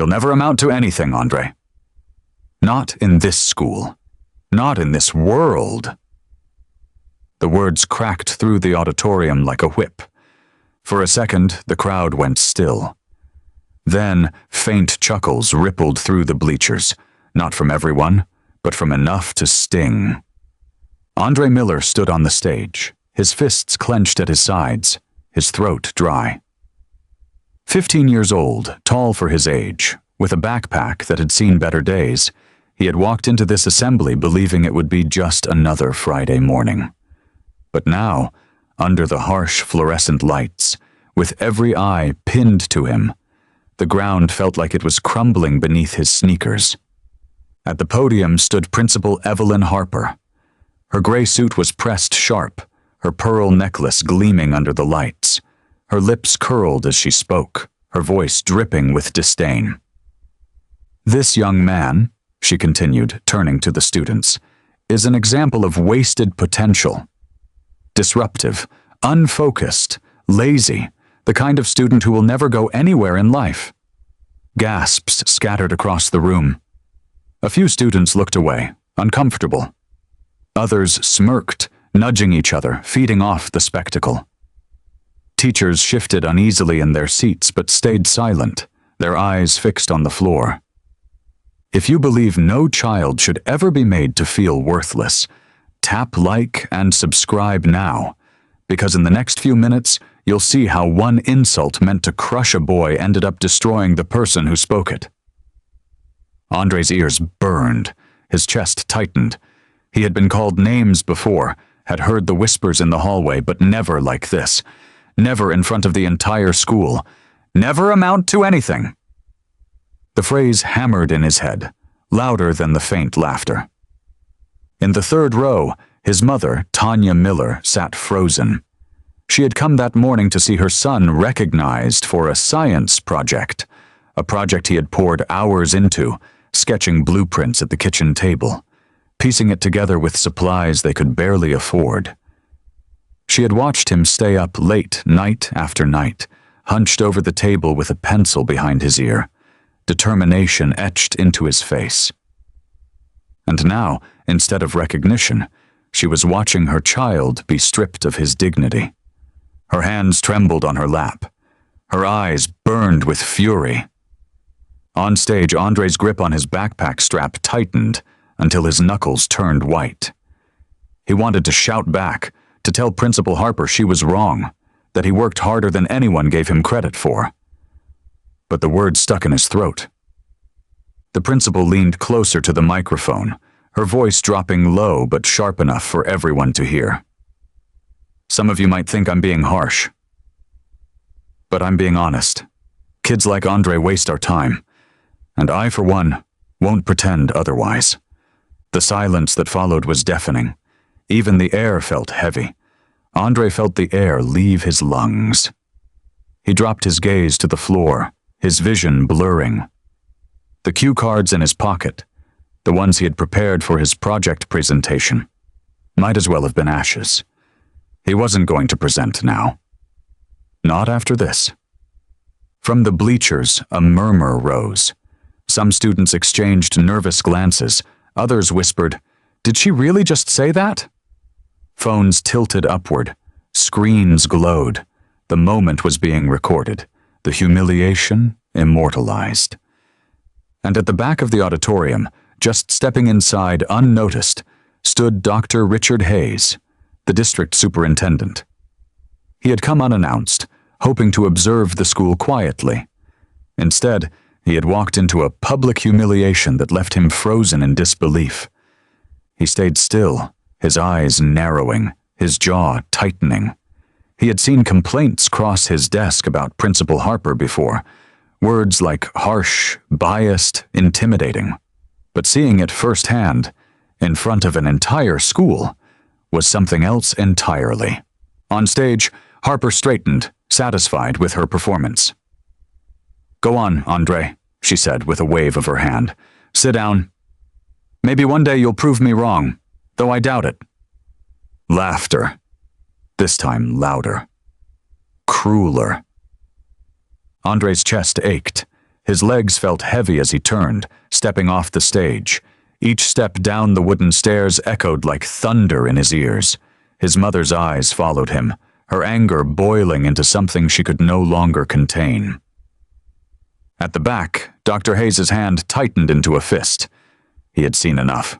You'll never amount to anything, Andre. Not in this school. Not in this world. The words cracked through the auditorium like a whip. For a second, the crowd went still. Then, faint chuckles rippled through the bleachers, not from everyone, but from enough to sting. Andre Miller stood on the stage, his fists clenched at his sides, his throat dry. 15 years old, tall for his age, with a backpack that had seen better days, he had walked into this assembly believing it would be just another Friday morning. But now, under the harsh fluorescent lights, with every eye pinned to him, the ground felt like it was crumbling beneath his sneakers. At the podium stood Principal Evelyn Harper. Her gray suit was pressed sharp, her pearl necklace gleaming under the lights. Her lips curled as she spoke, her voice dripping with disdain. "This young man," she continued, turning to the students, "is an example of wasted potential. Disruptive, unfocused, lazy, the kind of student who will never go anywhere in life." Gasps scattered across the room. A few students looked away, uncomfortable. Others smirked, nudging each other, feeding off the spectacle. Teachers shifted uneasily in their seats but stayed silent, their eyes fixed on the floor. If you believe no child should ever be made to feel worthless, tap like and subscribe now, because in the next few minutes, you'll see how one insult meant to crush a boy ended up destroying the person who spoke it. Andre's ears burned, his chest tightened. He had been called names before, had heard the whispers in the hallway, but never like this. Never in front of the entire school. Never amount to anything. The phrase hammered in his head, louder than the faint laughter. In the third row, his mother, Tanya Miller, sat frozen. She had come that morning to see her son recognized for a science project, a project he had poured hours into, sketching blueprints at the kitchen table, piecing it together with supplies they could barely afford. She had watched him stay up late night after night, hunched over the table with a pencil behind his ear, determination etched into his face. And now, instead of recognition, she was watching her child be stripped of his dignity. Her hands trembled on her lap. Her eyes burned with fury. On stage, Andre's grip on his backpack strap tightened until his knuckles turned white. He wanted to shout back, to tell Principal Harper she was wrong, that he worked harder than anyone gave him credit for. But the words stuck in his throat. The principal leaned closer to the microphone, her voice dropping low but sharp enough for everyone to hear. "Some of you might think I'm being harsh, but I'm being honest. Kids like Andre waste our time, and I, for one, won't pretend otherwise." The silence that followed was deafening. Even the air felt heavy. Andre felt the air leave his lungs. He dropped his gaze to the floor, his vision blurring. The cue cards in his pocket, the ones he had prepared for his project presentation, might as well have been ashes. He wasn't going to present now. Not after this. From the bleachers, a murmur rose. Some students exchanged nervous glances. Others whispered, "Did she really just say that?" Phones tilted upward. Screens glowed. The moment was being recorded. The humiliation immortalized. And at the back of the auditorium, just stepping inside unnoticed, stood Dr. Richard Hayes, the district superintendent. He had come unannounced, hoping to observe the school quietly. Instead, he had walked into a public humiliation that left him frozen in disbelief. He stayed still, his eyes narrowing, his jaw tightening. He had seen complaints cross his desk about Principal Harper before, words like harsh, biased, intimidating. But seeing it firsthand, in front of an entire school, was something else entirely. On stage, Harper straightened, satisfied with her performance. "Go on, Andre," she said with a wave of her hand. "Sit down. Maybe one day you'll prove me wrong, though I doubt it." Laughter. This time louder. Crueler. Andre's chest ached. His legs felt heavy as he turned, stepping off the stage. Each step down the wooden stairs echoed like thunder in his ears. His mother's eyes followed him, her anger boiling into something she could no longer contain. At the back, Dr. Hayes' hand tightened into a fist. He had seen enough.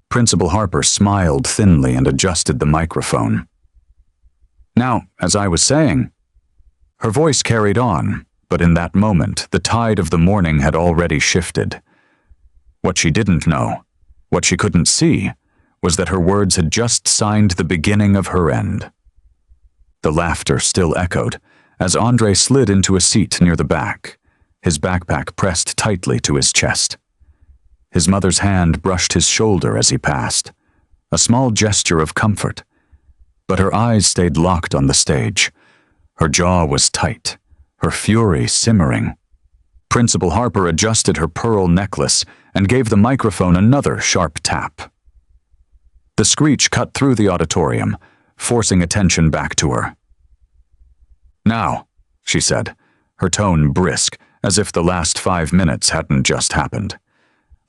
Principal Harper smiled thinly and adjusted the microphone. "Now, as I was saying..." Her voice carried on, but in that moment, the tide of the morning had already shifted. What she didn't know, what she couldn't see, was that her words had just signed the beginning of her end. The laughter still echoed, as Andre slid into a seat near the back, his backpack pressed tightly to his chest. His mother's hand brushed his shoulder as he passed, a small gesture of comfort. But her eyes stayed locked on the stage. Her jaw was tight, her fury simmering. Principal Harper adjusted her pearl necklace and gave the microphone another sharp tap. The screech cut through the auditorium, forcing attention back to her. "Now," she said, her tone brisk, as if the last 5 minutes hadn't just happened.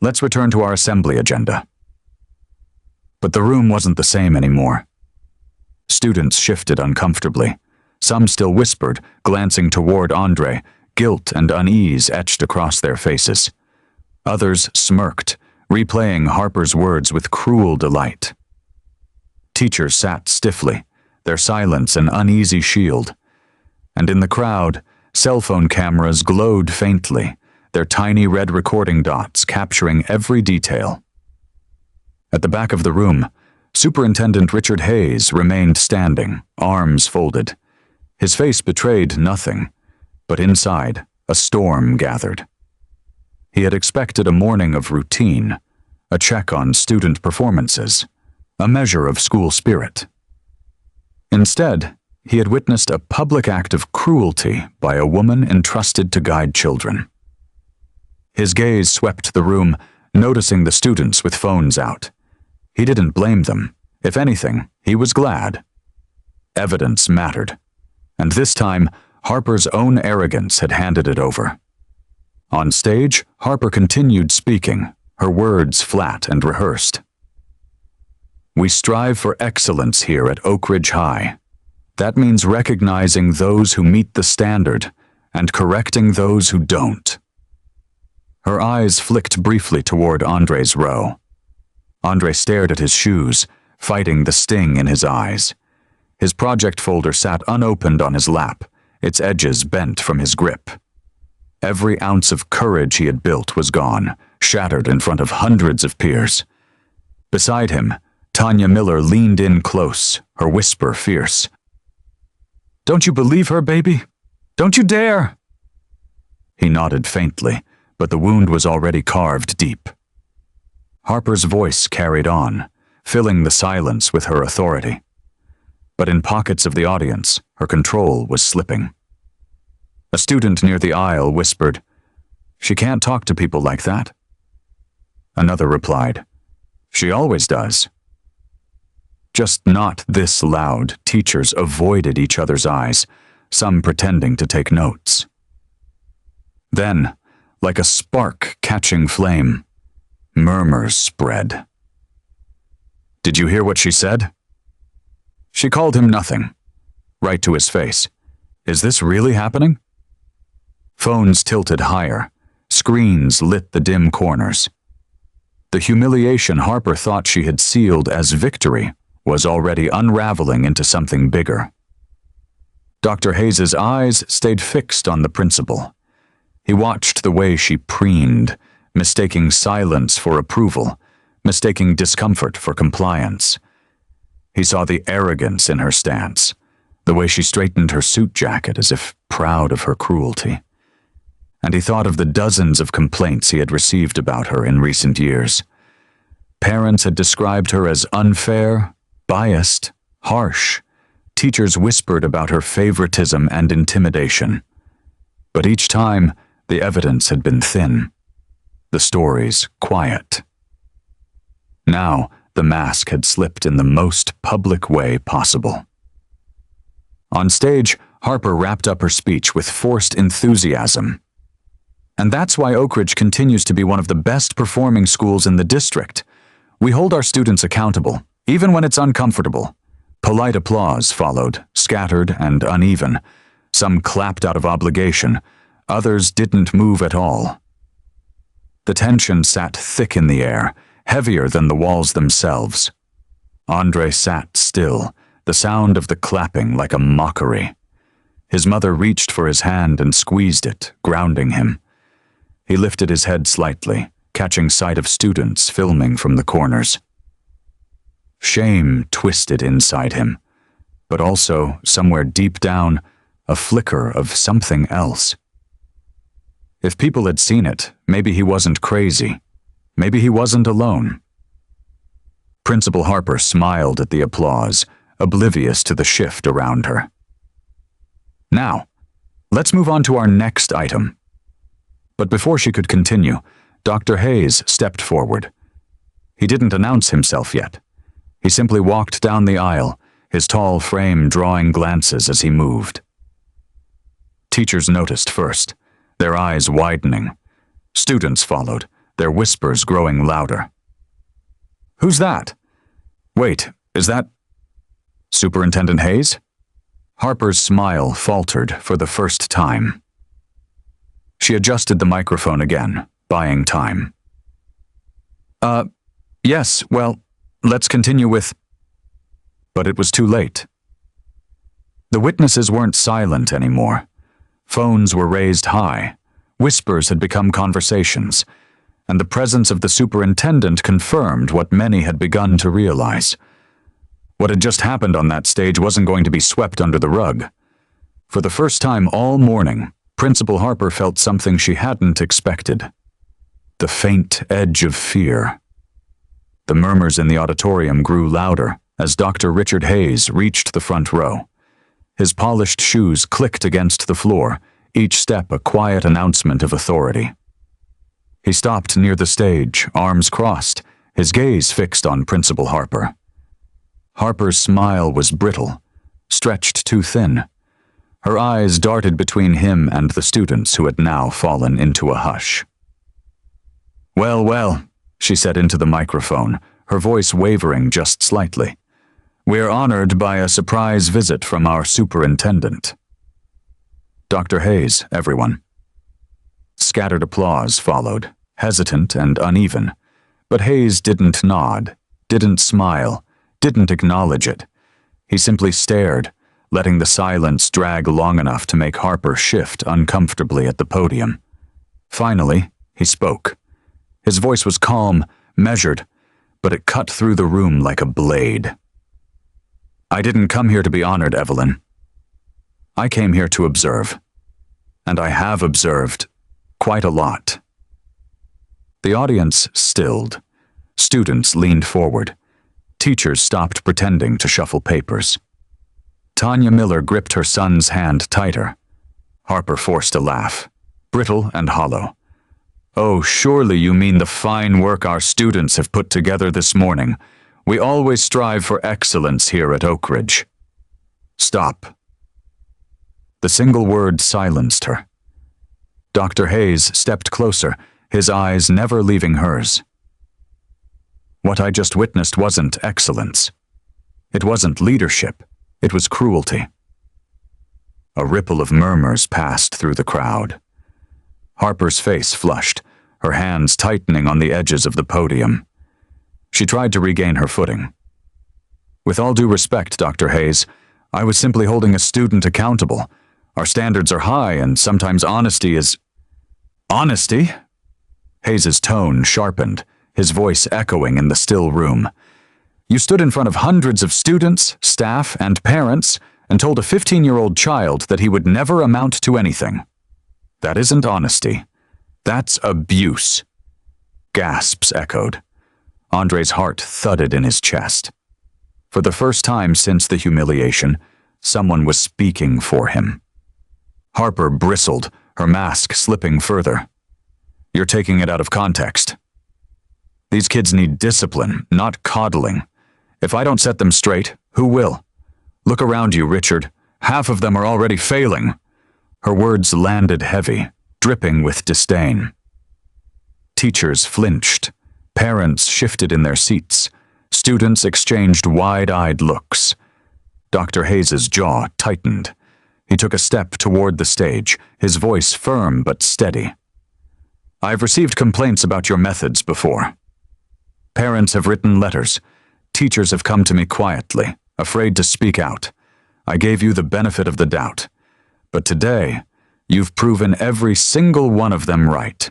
"Let's return to our assembly agenda." But the room wasn't the same anymore. Students shifted uncomfortably. Some still whispered, glancing toward Andre, guilt and unease etched across their faces. Others smirked, replaying Harper's words with cruel delight. Teachers sat stiffly, their silence an uneasy shield. And in the crowd, cell phone cameras glowed faintly, their tiny red recording dots capturing every detail. At the back of the room, Superintendent Richard Hayes remained standing, arms folded. His face betrayed nothing, but inside, a storm gathered. He had expected a morning of routine, a check on student performances, a measure of school spirit. Instead, he had witnessed a public act of cruelty by a woman entrusted to guide children. His gaze swept the room, noticing the students with phones out. He didn't blame them. If anything, he was glad. Evidence mattered. And this time, Harper's own arrogance had handed it over. On stage, Harper continued speaking, her words flat and rehearsed. "We strive for excellence here at Oak Ridge High. That means recognizing those who meet the standard and correcting those who don't." Her eyes flicked briefly toward Andre's row. Andre stared at his shoes, fighting the sting in his eyes. His project folder sat unopened on his lap, its edges bent from his grip. Every ounce of courage he had built was gone, shattered in front of hundreds of peers. Beside him, Tanya Miller leaned in close, her whisper fierce. "Don't you believe her, baby? Don't you dare!" He nodded faintly, but the wound was already carved deep. Harper's voice carried on, filling the silence with her authority. But in pockets of the audience, her control was slipping. A student near the aisle whispered, "She can't talk to people like that." Another replied, "She always does." Just not this loud, teachers avoided each other's eyes, some pretending to take notes. Then, like a spark catching flame, murmurs spread. "Did you hear what she said?" She called him nothing, right to his face. "Is this really happening?" Phones tilted higher, screens lit the dim corners. The humiliation Harper thought she had sealed as victory was already unraveling into something bigger. Dr. Hayes' eyes stayed fixed on the principal. He watched the way she preened, mistaking silence for approval, mistaking discomfort for compliance. He saw the arrogance in her stance, the way she straightened her suit jacket as if proud of her cruelty. And he thought of the dozens of complaints he had received about her in recent years. Parents had described her as unfair, biased, harsh. Teachers whispered about her favoritism and intimidation. But each time, the evidence had been thin, the stories quiet. Now, the mask had slipped in the most public way possible. On stage, Harper wrapped up her speech with forced enthusiasm. And that's why Oak Ridge continues to be one of the best performing schools in the district. We hold our students accountable, even when it's uncomfortable. Polite applause followed, scattered and uneven. Some clapped out of obligation, others didn't move at all. The tension sat thick in the air, heavier than the walls themselves. Andre sat still, the sound of the clapping like a mockery. His mother reached for his hand and squeezed it, grounding him. He lifted his head slightly, catching sight of students filming from the corners. Shame twisted inside him, but also, somewhere deep down, a flicker of something else. If people had seen it, maybe he wasn't crazy. Maybe he wasn't alone. Principal Harper smiled at the applause, oblivious to the shift around her. Now, let's move on to our next item. But before she could continue, Dr. Hayes stepped forward. He didn't announce himself yet. He simply walked down the aisle, his tall frame drawing glances as he moved. Teachers noticed first, their eyes widening. Students followed, their whispers growing louder. "Who's that? Wait, is that Superintendent Hayes?" Harper's smile faltered for the first time. She adjusted the microphone again, buying time. Yes, well, let's continue with..." But it was too late. The witnesses weren't silent anymore. Phones were raised high. Whispers had become conversations, and the presence of the superintendent confirmed what many had begun to realize. What had just happened on that stage wasn't going to be swept under the rug. For the first time all morning, Principal Harper felt something she hadn't expected. The faint edge of fear. The murmurs in the auditorium grew louder as Dr. Richard Hayes reached the front row. His polished shoes clicked against the floor, each step a quiet announcement of authority. He stopped near the stage, arms crossed, his gaze fixed on Principal Harper. Harper's smile was brittle, stretched too thin. Her eyes darted between him and the students who had now fallen into a hush. "Well, well," she said into the microphone, her voice wavering just slightly. "We're honored by a surprise visit from our superintendent." "Dr. Hayes, everyone." Scattered applause followed, hesitant and uneven, but Hayes didn't nod, didn't smile, didn't acknowledge it. He simply stared, letting the silence drag long enough to make Harper shift uncomfortably at the podium. Finally, he spoke. His voice was calm, measured, but it cut through the room like a blade. "I didn't come here to be honored, Evelyn. I came here to observe. And I have observed quite a lot." The audience stilled. Students leaned forward. Teachers stopped pretending to shuffle papers. Tanya Miller gripped her son's hand tighter. Harper forced a laugh, brittle and hollow. "Oh, surely you mean the fine work our students have put together this morning. We always strive for excellence here at Oak Ridge." "Stop." The single word silenced her. Dr. Hayes stepped closer, his eyes never leaving hers. What I just witnessed wasn't excellence. It wasn't leadership. It was cruelty. A ripple of murmurs passed through the crowd. Harper's face flushed, her hands tightening on the edges of the podium. She tried to regain her footing. "With all due respect, Dr. Hayes, I was simply holding a student accountable. Our standards are high, and sometimes honesty is..." "Honesty?" Hayes's tone sharpened, his voice echoing in the still room. "You stood in front of hundreds of students, staff, and parents and told a 15-year-old child that he would never amount to anything. That isn't honesty. That's abuse." Gasps echoed. Andre's heart thudded in his chest. For the first time since the humiliation, someone was speaking for him. Harper bristled, her mask slipping further. "You're taking it out of context. These kids need discipline, not coddling. If I don't set them straight, who will? Look around you, Richard. Half of them are already failing." Her words landed heavy, dripping with disdain. Teachers flinched. Parents shifted in their seats. Students exchanged wide-eyed looks. Dr. Hayes's jaw tightened. He took a step toward the stage, his voice firm but steady. "I've received complaints about your methods before. Parents have written letters. Teachers have come to me quietly, afraid to speak out. I gave you the benefit of the doubt. But today, you've proven every single one of them right."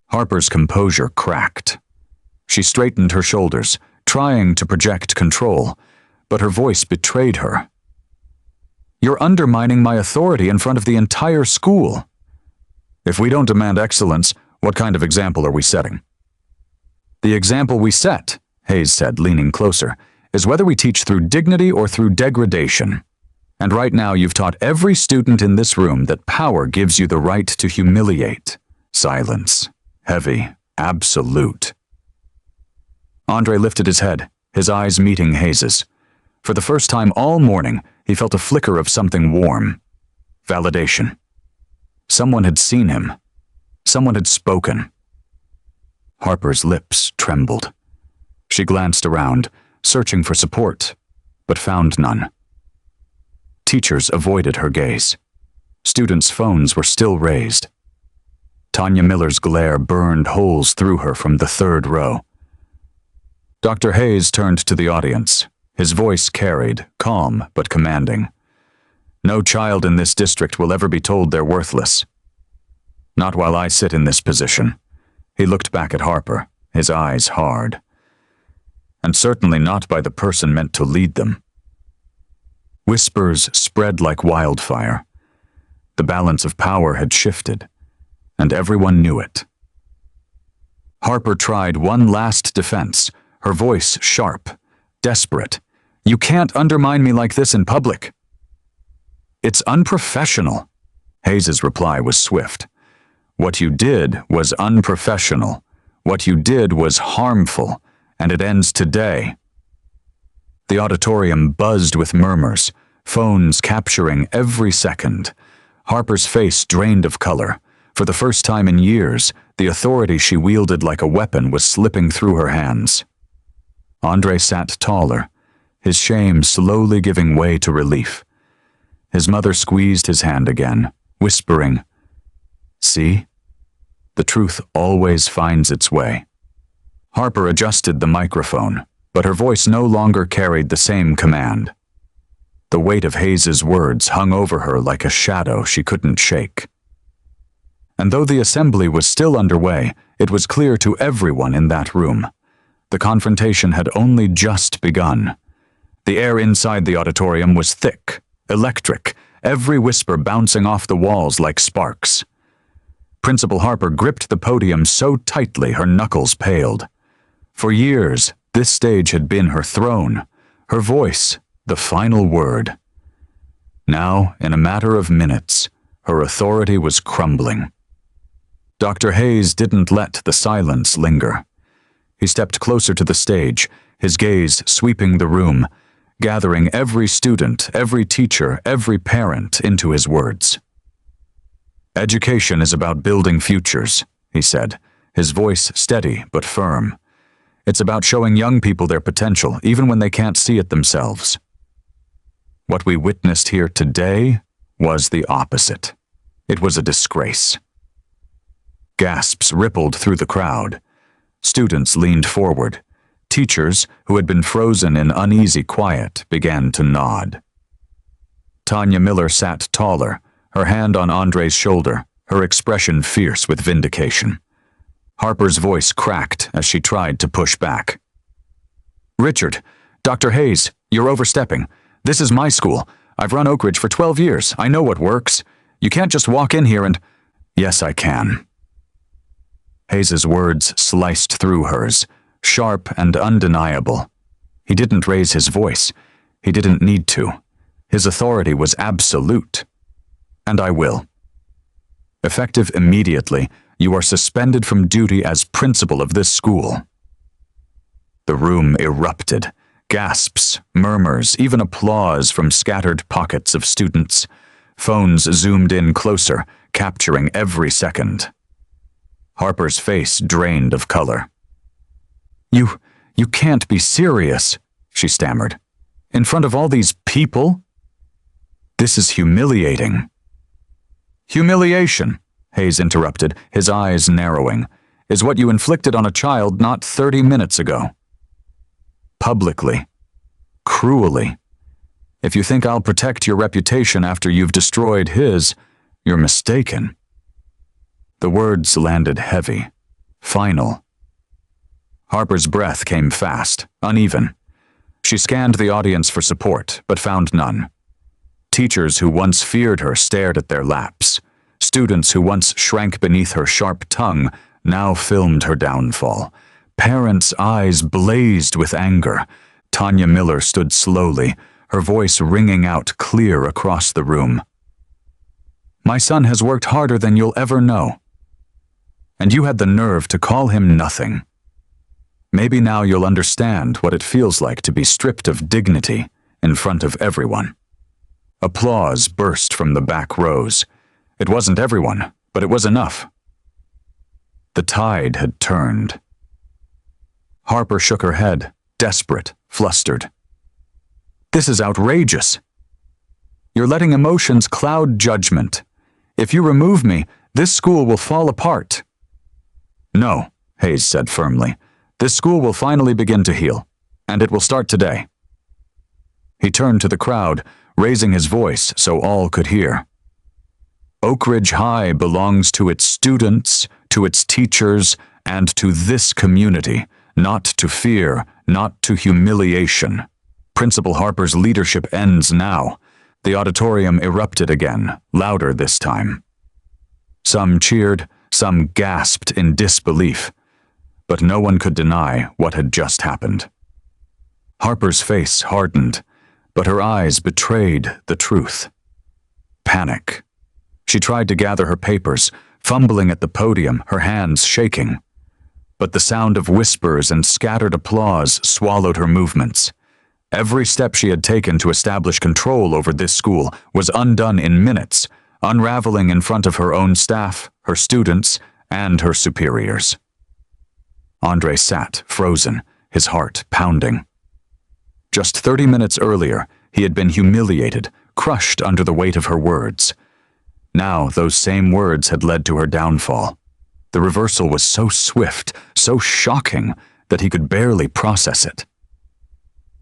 Harper's composure cracked. She straightened her shoulders, trying to project control, but her voice betrayed her. "You're undermining my authority in front of the entire school. If we don't demand excellence, what kind of example are we setting?" "The example we set," Hayes said, leaning closer, "is whether we teach through dignity or through degradation. And right now you've taught every student in this room that power gives you the right to humiliate." Silence. Heavy. Absolute. Andre lifted his head, his eyes meeting Hayes's. For the first time all morning, he felt a flicker of something warm. Validation. Someone had seen him. Someone had spoken. Harper's lips trembled. She glanced around, searching for support, but found none. Teachers avoided her gaze. Students' phones were still raised. Tanya Miller's glare burned holes through her from the third row. Dr. Hayes turned to the audience. His voice carried, calm but commanding. "No child in this district will ever be told they're worthless. Not while I sit in this position." He looked back at Harper, his eyes hard. "And certainly not by the person meant to lead them." Whispers spread like wildfire. The balance of power had shifted, and everyone knew it. Harper tried one last defense, her voice sharp, desperate. "You can't undermine me like this in public." "It's unprofessional." Hayes's reply was swift. "What you did was unprofessional. What you did was harmful, and it ends today." The auditorium buzzed with murmurs, phones capturing every second. Harper's face drained of color. For the first time in years, the authority she wielded like a weapon was slipping through her hands. Andre sat taller, his shame slowly giving way to relief. His mother squeezed his hand again, whispering, "See? The truth always finds its way." Harper adjusted the microphone, but her voice no longer carried the same command. The weight of Hayes's words hung over her like a shadow she couldn't shake. And though the assembly was still underway, it was clear to everyone in that room. The confrontation had only just begun. The air inside the auditorium was thick, electric, every whisper bouncing off the walls like sparks. Principal Harper gripped the podium so tightly her knuckles paled. For years, this stage had been her throne, her voice, the final word. Now, in a matter of minutes, her authority was crumbling. Dr. Hayes didn't let the silence linger. He stepped closer to the stage, his gaze sweeping the room, gathering every student, every teacher, every parent into his words. "Education is about building futures," he said, his voice steady but firm. "It's about showing young people their potential, even when they can't see it themselves." What we witnessed here today was the opposite. It was a disgrace. Gasps rippled through the crowd. Students leaned forward. Teachers, who had been frozen in uneasy quiet, began to nod. Tanya Miller sat taller, her hand on Andre's shoulder, her expression fierce with vindication. Harper's voice cracked as she tried to push back. "Richard, Dr. Hayes, you're overstepping. This is my school. I've run Oak Ridge for 12 years. I know what works. You can't just walk in here and—" "Yes, I can." Hayes's words sliced through hers, sharp and undeniable. He didn't raise his voice. He didn't need to. His authority was absolute. "And I will. Effective immediately, you are suspended from duty as principal of this school." The room erupted. Gasps, murmurs, even applause from scattered pockets of students. Phones zoomed in closer, capturing every second. Harper's face drained of color. You can't be serious," she stammered. "In front of all these people? This is humiliating." "Humiliation," Hayes interrupted, his eyes narrowing, "is what you inflicted on a child not 30 minutes ago. Publicly. Cruelly. If you think I'll protect your reputation after you've destroyed his, you're mistaken." The words landed heavy, final. Harper's breath came fast, uneven. She scanned the audience for support, but found none. Teachers who once feared her stared at their laps. Students who once shrank beneath her sharp tongue now filmed her downfall. Parents' eyes blazed with anger. Tanya Miller stood slowly, her voice ringing out clear across the room. "My son has worked harder than you'll ever know. And you had the nerve to call him nothing. Maybe now you'll understand what it feels like to be stripped of dignity in front of everyone." Applause burst from the back rows. It wasn't everyone, but it was enough. The tide had turned. Harper shook her head, desperate, flustered. "This is outrageous. You're letting emotions cloud judgment. If you remove me, this school will fall apart." "No," Hayes said firmly. "This school will finally begin to heal, and it will start today." He turned to the crowd, raising his voice so all could hear. "Oak Ridge High belongs to its students, to its teachers, and to this community, not to fear, not to humiliation. Principal Harper's leadership ends now." The auditorium erupted again, louder this time. Some cheered, some gasped in disbelief, but no one could deny what had just happened. Harper's face hardened, but her eyes betrayed the truth. Panic. She tried to gather her papers, fumbling at the podium, her hands shaking. But the sound of whispers and scattered applause swallowed her movements. Every step she had taken to establish control over this school was undone in minutes, unraveling in front of her own staff, her students, and her superiors. Andre sat, frozen, his heart pounding. Just 30 minutes earlier, he had been humiliated, crushed under the weight of her words. Now those same words had led to her downfall. The reversal was so swift, so shocking, that he could barely process it.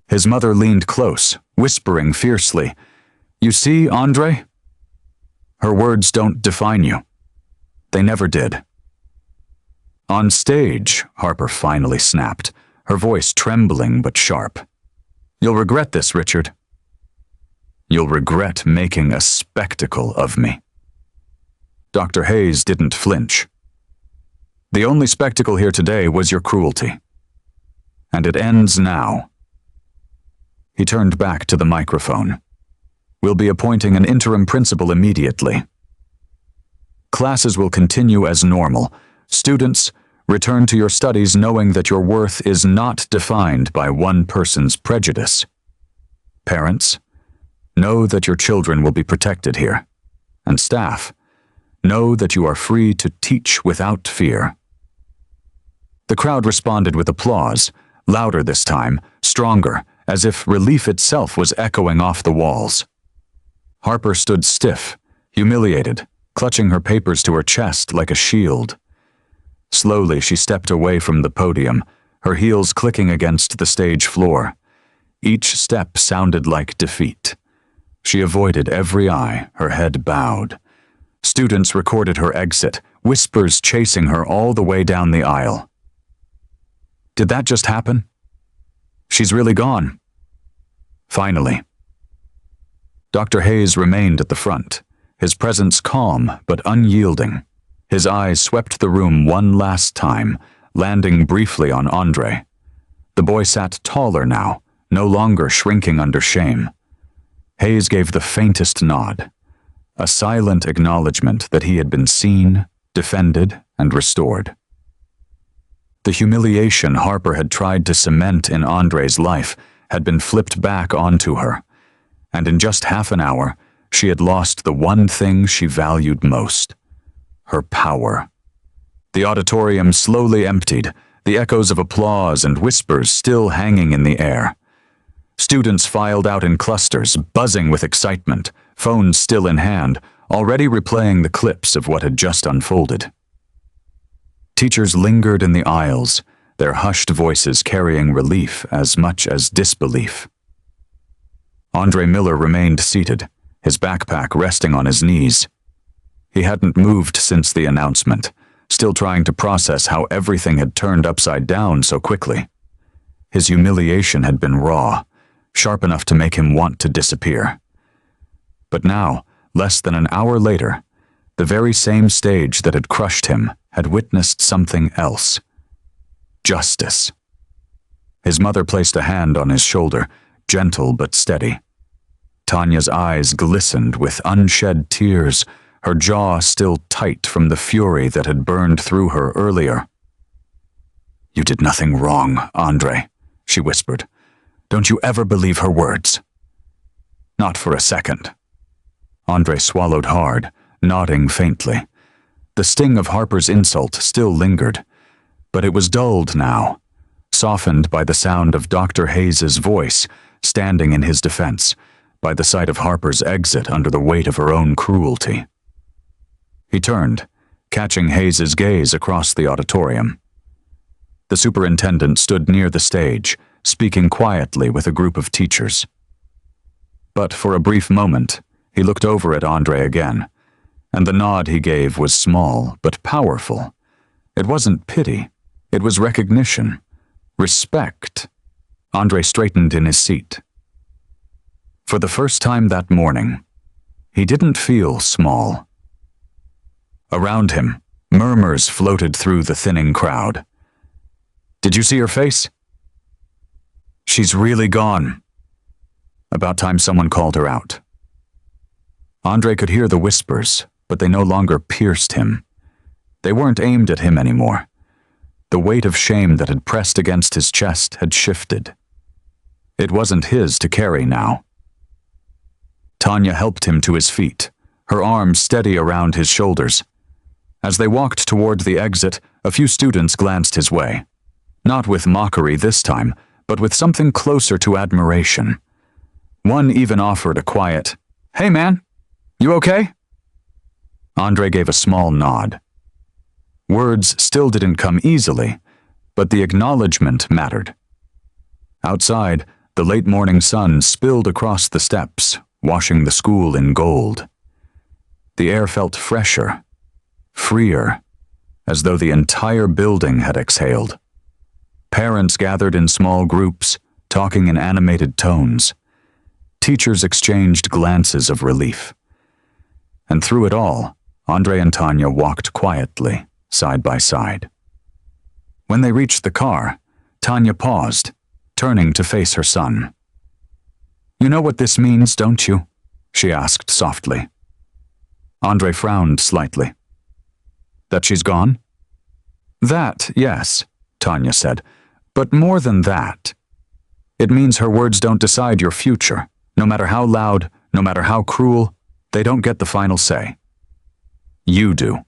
His mother leaned close, whispering fiercely, "You see, Andre? Her words don't define you. They never did." "On stage," Harper finally snapped, her voice trembling but sharp. "You'll regret this, Richard. You'll regret making a spectacle of me." Dr. Hayes didn't flinch. "The only spectacle here today was your cruelty. And it ends now." He turned back to the microphone. "We'll be appointing an interim principal immediately. Classes will continue as normal. Students, return to your studies knowing that your worth is not defined by one person's prejudice. Parents, know that your children will be protected here. And staff, know that you are free to teach without fear." The crowd responded with applause, louder this time, stronger, as if relief itself was echoing off the walls. Harper stood stiff, humiliated, clutching her papers to her chest like a shield. Slowly she stepped away from the podium, her heels clicking against the stage floor. Each step sounded like defeat. She avoided every eye, her head bowed. Students recorded her exit, whispers chasing her all the way down the aisle. Did that just happen? She's really gone. Finally. Dr. Hayes remained at the front, his presence calm but unyielding. His eyes swept the room one last time, landing briefly on Andre. The boy sat taller now, no longer shrinking under shame. Hayes gave the faintest nod, a silent acknowledgement that he had been seen, defended, and restored. The humiliation Harper had tried to cement in Andre's life had been flipped back onto her, and in just half an hour, she had lost the one thing she valued most. her power. The auditorium slowly emptied, the echoes of applause and whispers still hanging in the air. Students filed out in clusters, buzzing with excitement, phones still in hand, already replaying the clips of what had just unfolded. Teachers lingered in the aisles, their hushed voices carrying relief as much as disbelief. Andre Miller remained seated, his backpack resting on his knees. He hadn't moved since the announcement, still trying to process how everything had turned upside down so quickly. His humiliation had been raw, sharp enough to make him want to disappear. But now, less than an hour later, the very same stage that had crushed him had witnessed something else. Justice. His mother placed a hand on his shoulder, gentle but steady. Tanya's eyes glistened with unshed tears, her jaw still tight from the fury that had burned through her earlier. "You did nothing wrong, Andre," she whispered. "Don't you ever believe her words?" "Not for a second." Andre swallowed hard, nodding faintly. The sting of Harper's insult still lingered, but it was dulled now, softened by the sound of Dr. Hayes's voice standing in his defense, by the sight of Harper's exit under the weight of her own cruelty. He turned, catching Hayes's gaze across the auditorium. The superintendent stood near the stage, speaking quietly with a group of teachers. But for a brief moment, he looked over at Andre again, and the nod he gave was small but powerful. It wasn't pity, it was recognition, respect. Andre straightened in his seat. For the first time that morning, he didn't feel small. Around him, murmurs floated through the thinning crowd. "Did you see her face?" "She's really gone." About time someone called her out. Andre could hear the whispers, but they no longer pierced him. They weren't aimed at him anymore. The weight of shame that had pressed against his chest had shifted. It wasn't his to carry now. Tanya helped him to his feet, her arms steady around his shoulders. As they walked toward the exit, a few students glanced his way. Not with mockery this time, but with something closer to admiration. One even offered a quiet, "Hey man, you okay?" Andre gave a small nod. Words still didn't come easily, but the acknowledgement mattered. Outside, the late morning sun spilled across the steps, washing the school in gold. The air felt fresher, freer, as though the entire building had exhaled. Parents gathered in small groups, talking in animated tones. Teachers exchanged glances of relief. And through it all, Andre and Tanya walked quietly, side by side. When they reached the car, Tanya paused, turning to face her son. "You know what this means, don't you?" she asked softly. Andre frowned slightly. "That she's gone?" "That, yes," Tanya said, "but more than that. It means her words don't decide your future. No matter how loud, no matter how cruel, they don't get the final say. You do."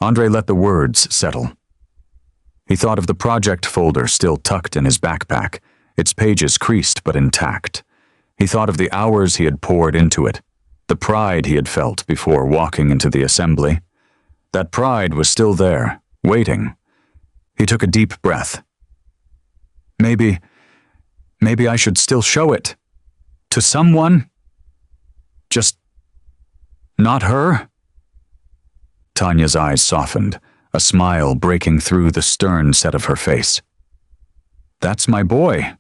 Andre let the words settle. He thought of the project folder still tucked in his backpack, its pages creased but intact. He thought of the hours he had poured into it, the pride he had felt before walking into the assembly. That pride was still there, waiting. He took a deep breath. Maybe I should still show it. To someone. Just not her." Tanya's eyes softened, a smile breaking through the stern set of her face. "That's my boy."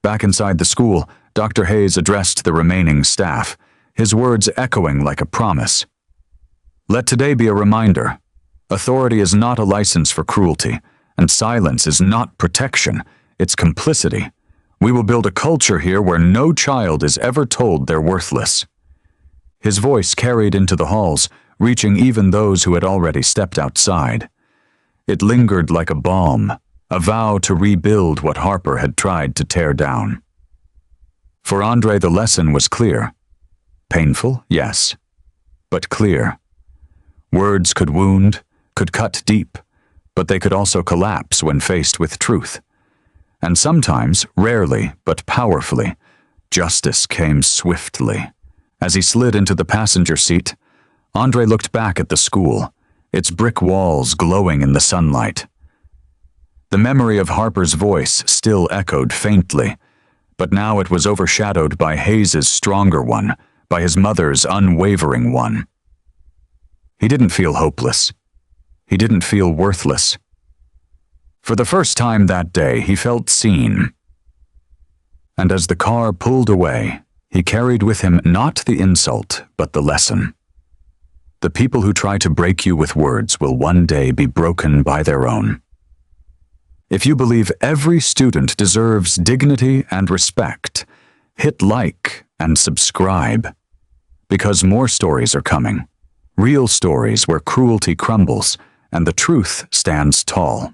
Back inside the school, Dr. Hayes addressed the remaining staff, his words echoing like a promise. "Let today be a reminder. Authority is not a license for cruelty, and silence is not protection, it's complicity. We will build a culture here where no child is ever told they're worthless." His voice carried into the halls, reaching even those who had already stepped outside. It lingered like a balm, a vow to rebuild what Harper had tried to tear down. For Andre, the lesson was clear. Painful, yes, but clear. Words could wound, could cut deep, but they could also collapse when faced with truth. And sometimes, rarely, but powerfully, justice came swiftly. As he slid into the passenger seat, Andre looked back at the school, its brick walls glowing in the sunlight. The memory of Harper's voice still echoed faintly, but now it was overshadowed by Hayes's stronger one, by his mother's unwavering one. He didn't feel hopeless. He didn't feel worthless. For the first time that day, he felt seen. And as the car pulled away, he carried with him not the insult, but the lesson. The people who try to break you with words will one day be broken by their own. If you believe every student deserves dignity and respect, hit like and subscribe. Because more stories are coming. Real stories where cruelty crumbles and the truth stands tall.